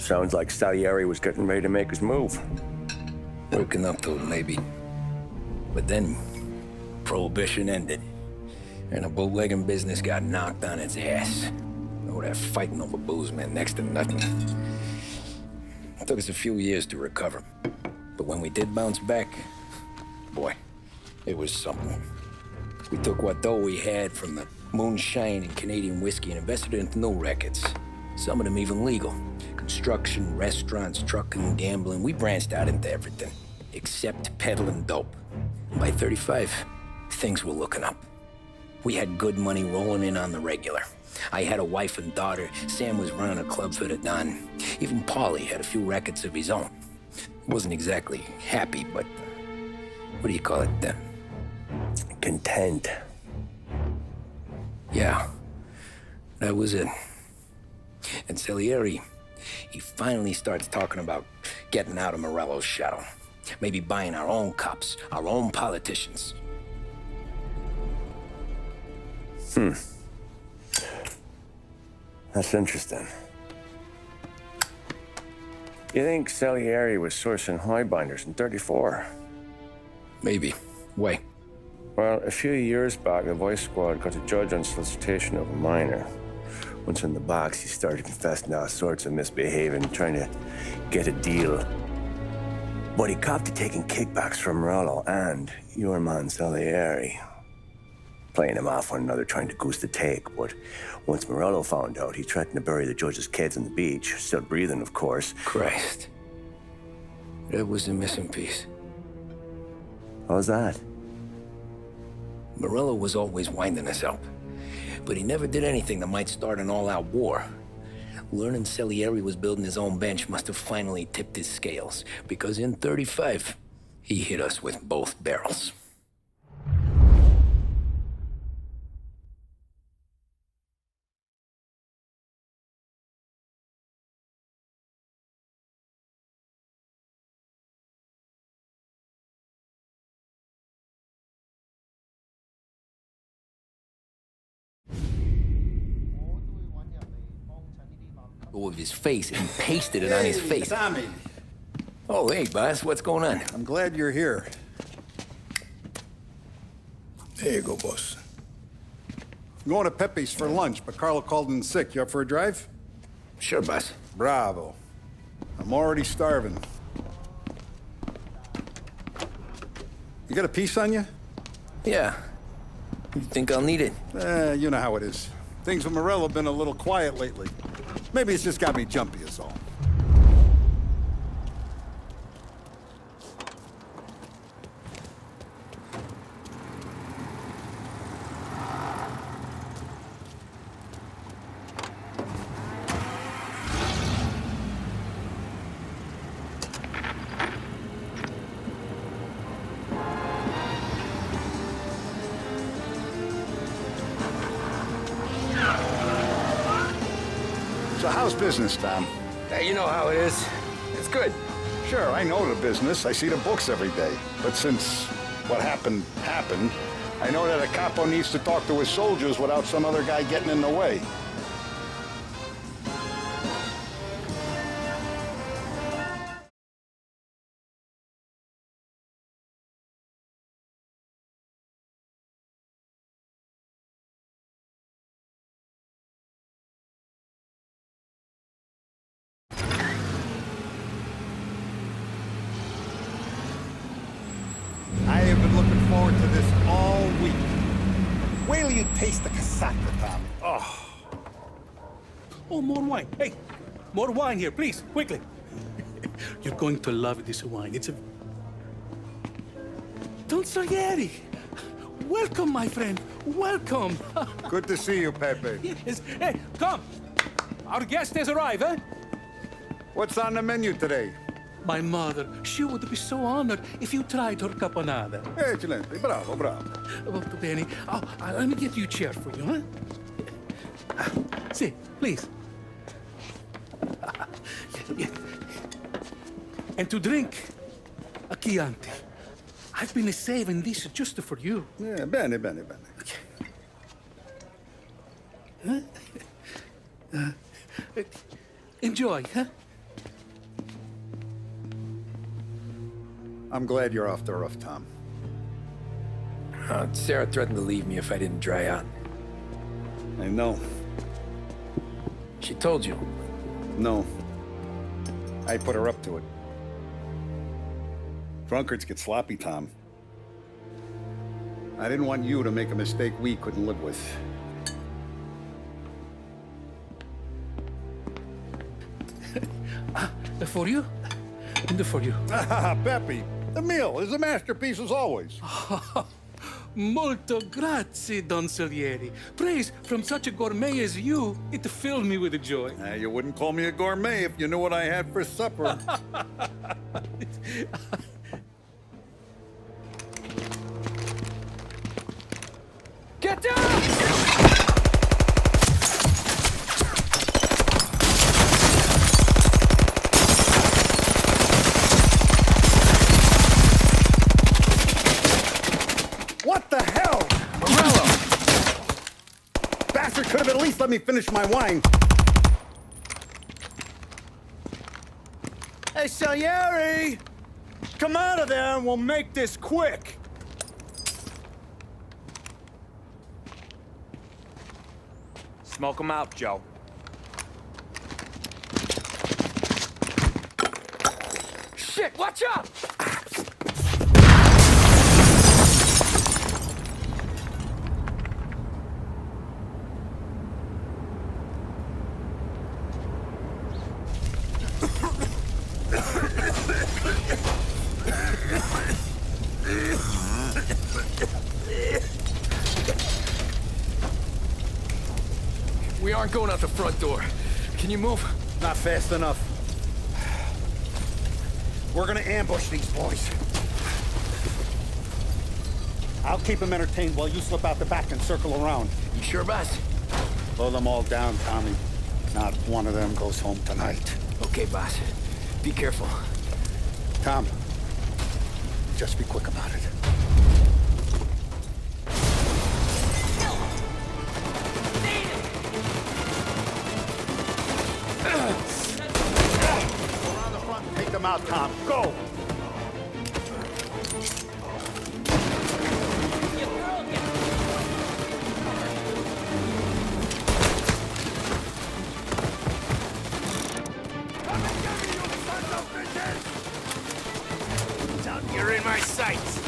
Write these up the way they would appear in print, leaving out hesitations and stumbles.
Sounds like Salieri was getting ready to make his move. Working up to it, maybe. But then, Prohibition ended, and the bootlegging business got knocked on its ass. Oh, that fighting over booze meant next to nothing. It took us a few years to recover. But when we did bounce back, boy, it was something. We took what dough we had from the moonshine and Canadian whiskey and invested it into new rackets. Some of them even legal. Construction, restaurants, trucking, gambling. We branched out into everything, except peddling dope. And by 35, things were looking up. We had good money rolling in on the regular. I had a wife and daughter. Sam was running a club for the Don. Even Paulie had a few rackets of his own. He wasn't exactly happy, but what do you call it? Content. Yeah, that was it. And Salieri, he finally starts talking about getting out of Morello's shadow. Maybe buying our own cops, our own politicians. That's interesting. You think Salieri was sourcing highbinders in 34? Maybe. Why? Well, a few years back, the Vice Squad got a judge on solicitation of a minor. Once in the box, he started confessing all sorts of misbehaving, trying to get a deal. But he copped to taking kickbacks from Morello and your man Salieri. Playing them off one another, trying to goose the take. But once Morello found out, he threatened to bury the judge's kids on the beach. Still breathing, of course. Christ. That was the missing piece. How's that? Morello was always winding us up, but he never did anything that might start an all-out war. Learning Salieri was building his own bench must have finally tipped his scales, because in 35, he hit us with both barrels. With his face and pasted it on his face. Tommy. Oh, hey, boss, what's going on? I'm glad you're here. There you go, boss. I'm going to Pepe's for lunch, but Carlo called in sick. You up for a drive? Sure, boss. Bravo. I'm already starving. You got a piece on you? Yeah. You think I'll need it? You know how it is. Things with Morello have been a little quiet lately. Maybe it's just got me jumpy is all. So how's business, Tom? Hey, you know how it is. It's good. Sure, I know the business. I see the books every day. But since what happened, I know that a capo needs to talk to his soldiers without some other guy getting in the way. I have been looking forward to this all week. Wait till you taste the casaca, Tommy. Oh. Oh, more wine. Hey, more wine here, please, quickly. You're going to love this wine. It's a... Don Salieri. Welcome, my friend. Welcome. Good to see you, Pepe. Yes. Hey, come. Our guest has arrived, eh? What's on the menu today? My mother, she would be so honored if you tried her caponata. Excelente, bravo, bravo. Molto bene. Oh, let me get you a chair for you, huh? See, please. And to drink, a Chianti. I've been saving this just for you. Yeah, bene, bene, bene. Enjoy, huh? I'm glad you're off the roof, Tom. Sarah threatened to leave me if I didn't dry out. I know. She told you. No. I put her up to it. Drunkards get sloppy, Tom. I didn't want you to make a mistake we couldn't live with. For you? And for you. Peppy, the meal is a masterpiece as always. Molto grazie, Don Salieri. Praise from such a gourmet as you, it filled me with joy. You wouldn't call me a gourmet if you knew what I had for supper. Get down! What the hell? Morello! Bastard could have at least let me finish my wine. Hey, Salieri! Come out of there and we'll make this quick. Smoke 'em out, Joe. Shit, watch out! We aren't going out the front door. Can you move? Not fast enough. We're gonna ambush these boys. I'll keep them entertained while you slip out the back and circle around. You sure, boss? Blow them all down, Tommy. Not one of them goes home tonight. Okay, boss. Be careful. Tom, just be quick about it. Around the front and take them out, Tom. Go! You're in my sights.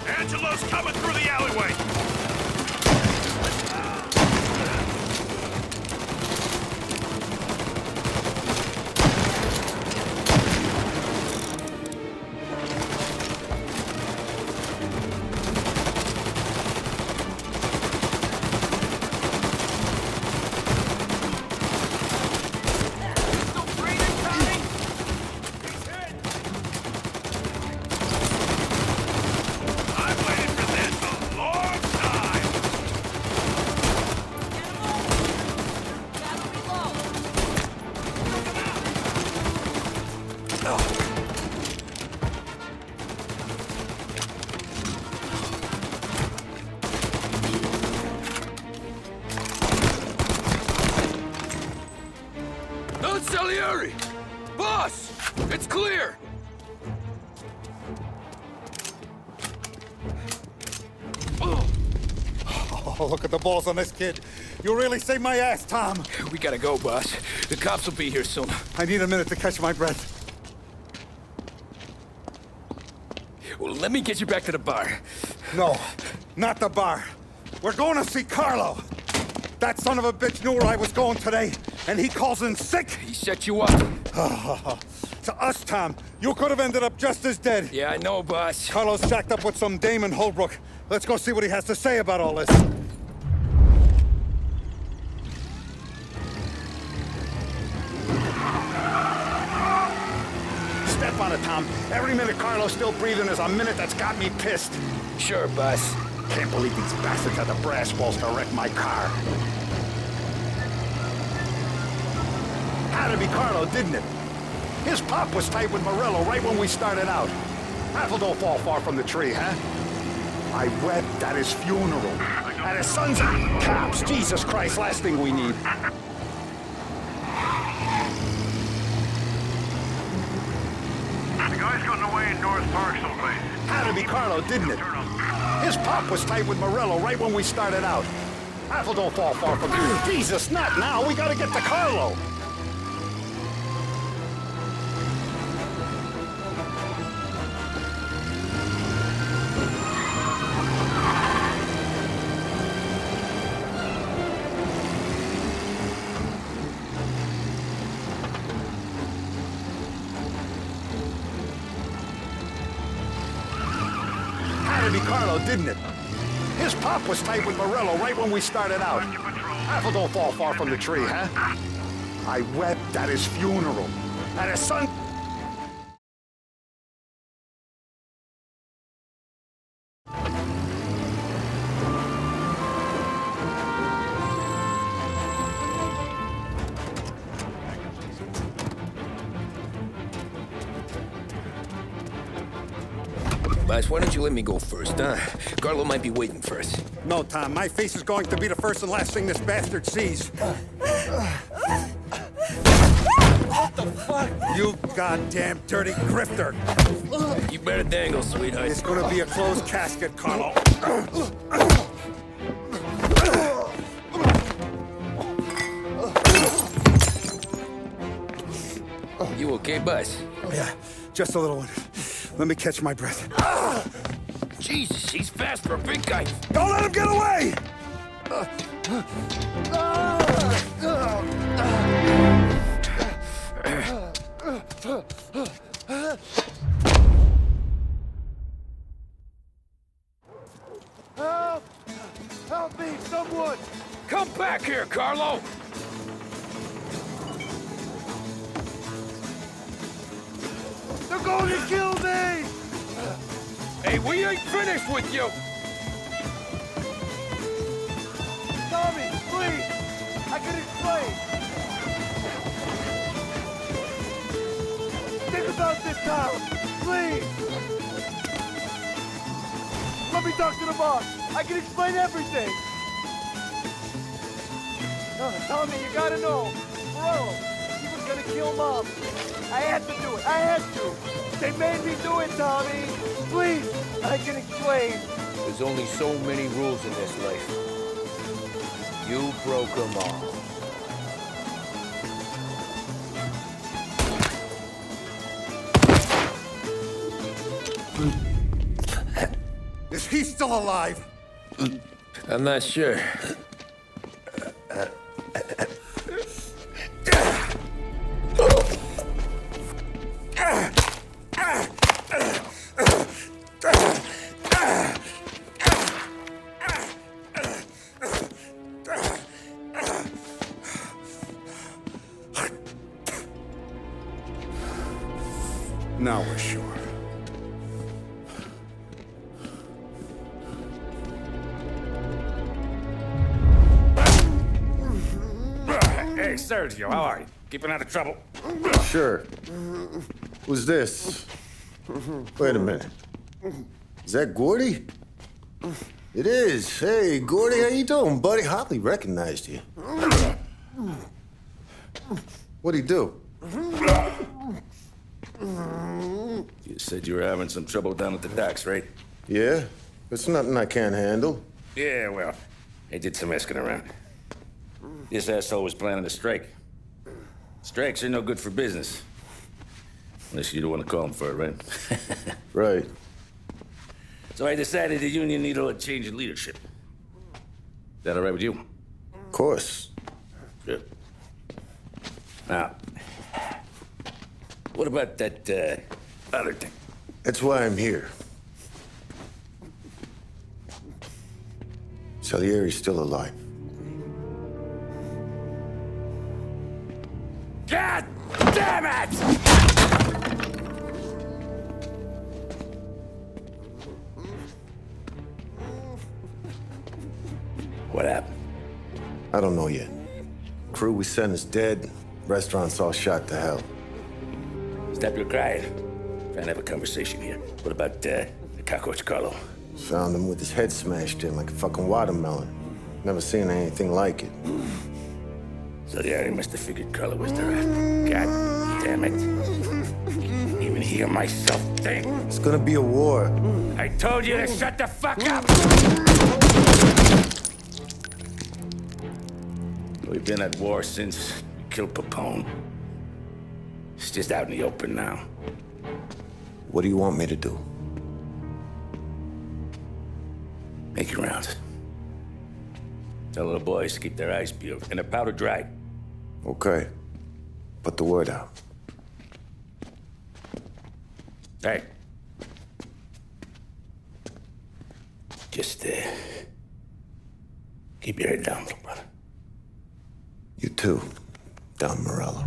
Angelo's coming through the alleyway! I've waited for this a long time! Don Salieri! Boss! It's clear! Oh, look at the balls on this kid. You really saved my ass, Tom. We gotta go, boss. The cops will be here soon. I need a minute to catch my breath. Well, let me get you back to the bar. No, not the bar. We're going to see Carlo. That son of a bitch knew where I was going today, and he calls in sick. He set you up. To us, Tom, you could have ended up just as dead. Yeah, I know, boss. Carlo's jacked up with some dame in Holbrook. Let's go see what he has to say about all this. Step on it, Tom. Every minute Carlo's still breathing is a minute that's got me pissed. Sure, boss. Can't believe these bastards had the brass balls to wreck my car. Had to be Carlo, didn't it? His pop was tight with Morello right when we started out. Apple don't fall far from the tree, huh? I wept at his funeral. At his son's cops. Jesus Christ, last thing we need. The guy's gotten away in North Park someplace. Had to be Carlo, didn't it? His pop was tight with Morello right when we started out. Apple don't fall far from here. Jesus, not now. We gotta get to Carlo. Had to be Carlo, didn't it? His pop was tight with Morello right when we started out. Apple don't fall far from the tree, huh? I wept at his funeral. At his son... Boss, why don't you let me go first, huh? Carlo might be waiting for us. No, Tom. My face is going to be the first and last thing this bastard sees. What the fuck? You goddamn dirty grifter. You better dangle, sweetheart. It's gonna be a closed casket, Carlo. You okay, boss? Yeah, just a little one. Let me catch my breath. Jesus, he's fast for a big guy. Don't let him get away! Help! Help me, someone! Come back here, Carlo! They're going to kill me! Hey, we ain't finished with you! Tommy, please! I can explain! Think about this town, please! Let me talk to the boss! I can explain everything! Tommy, you gotta know! Bro, he was gonna kill Mom! I had to do it! I had to! They made me do it, Tommy! Please! I can explain! There's only so many rules in this life. You broke them all. Is he still alive? I'm not sure. Now we're sure. Hey, Sergio, how are you? Keeping out of trouble? Sure. Who's this? Wait a minute. Is that Gordy? It is. Hey, Gordy, how you doing, buddy? Hardly recognized you. What'd he do? You said you were having some trouble down at the docks, right? Yeah? It's nothing I can't handle. Yeah, well, I did some asking around. This asshole was planning a strike. Strikes are no good for business. Unless you don't want to call him for it, right? Right. So I decided the union needed a change in leadership. Is that all right with you? Of course. Good. Now, what about that, other thing? That's why I'm here. Salieri's still alive. God damn it! What happened? I don't know yet. Crew we sent is dead. Restaurant's all shot to hell. Stop your crying. Trying to have a conversation here. What about, the cockroach Carlo? Found him with his head smashed in like a fucking watermelon. Never seen anything like it. So the Ari must have figured Carlo was the rat. God damn it. Can't even hear myself think. It's gonna be a war. I told you to shut the fuck up! We've been at war since we killed Papone. It's just out in the open now. What do you want me to do? Make your rounds. Tell little boys to keep their eyes peeled and their powder dry. Okay. Put the word out. Hey. Just, keep your head down, little brother. You too, Don Morello.